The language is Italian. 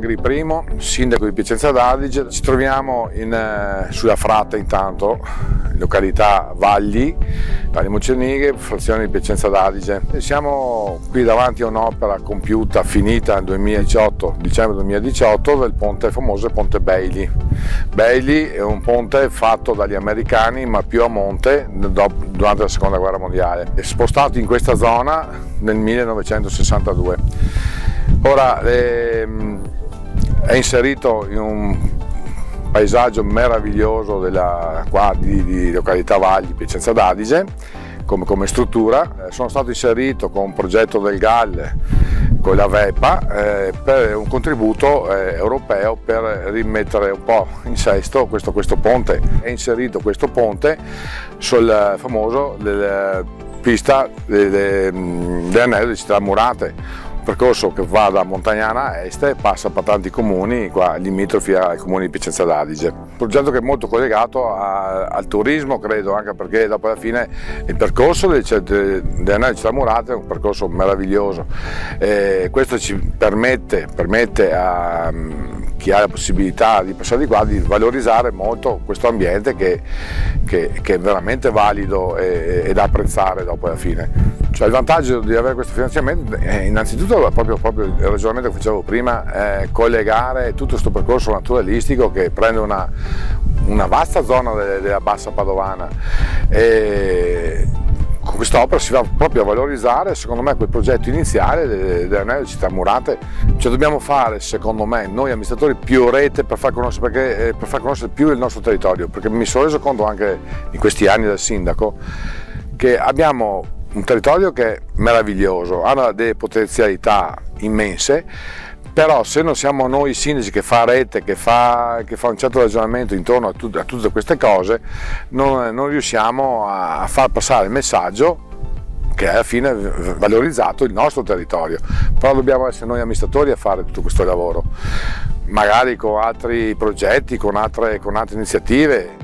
Mangri I, sindaco di Piacenza d'Adige. Ci troviamo sulla Fratta intanto, località Vagli Moncenighe, frazione di Piacenza d'Adige. Siamo qui davanti a un'opera compiuta, finita nel 2018, dicembre 2018, del famoso ponte Bailey. Bailey è un ponte fatto dagli americani, ma più a monte, durante la seconda guerra mondiale. È spostato in questa zona nel 1962. Ora è inserito in un paesaggio meraviglioso di località Vagli Piacenza d'Adige come struttura. Sono stato inserito con un progetto del GAL con la VEPA per un contributo europeo per rimettere un po' in sesto questo ponte. È inserito questo ponte sul famoso pista dell'anello di Città Murate, un percorso che va da Montagnana a est e passa per tanti comuni qua limitrofi al comune di Piacenza d'Adige. Un progetto che è molto collegato al turismo, credo, anche perché dopo alla fine il percorso dell'anello di Città Murate è un percorso meraviglioso. Questo ci permette a chi ha la possibilità di passare di qua di valorizzare molto questo ambiente che è veramente valido e da apprezzare dopo alla fine. Cioè, il vantaggio di avere questo finanziamento è innanzitutto proprio il ragionamento che facevo prima, collegare tutto questo percorso naturalistico che prende una vasta zona della bassa padovana. E con quest'opera si va proprio a valorizzare, secondo me, quel progetto iniziale dell'anello di Città Murate. Cioè, dobbiamo fare, secondo me, noi amministratori, più rete per far conoscere più il nostro territorio, perché mi sono reso conto anche in questi anni da sindaco che abbiamo un territorio che è meraviglioso, ha delle potenzialità immense, però se non siamo noi sindaci che fa rete, che fa un certo ragionamento intorno a tutte queste cose, non riusciamo a far passare il messaggio che alla fine è valorizzato il nostro territorio. Però dobbiamo essere noi amministratori a fare tutto questo lavoro, magari con altri progetti, con altre iniziative.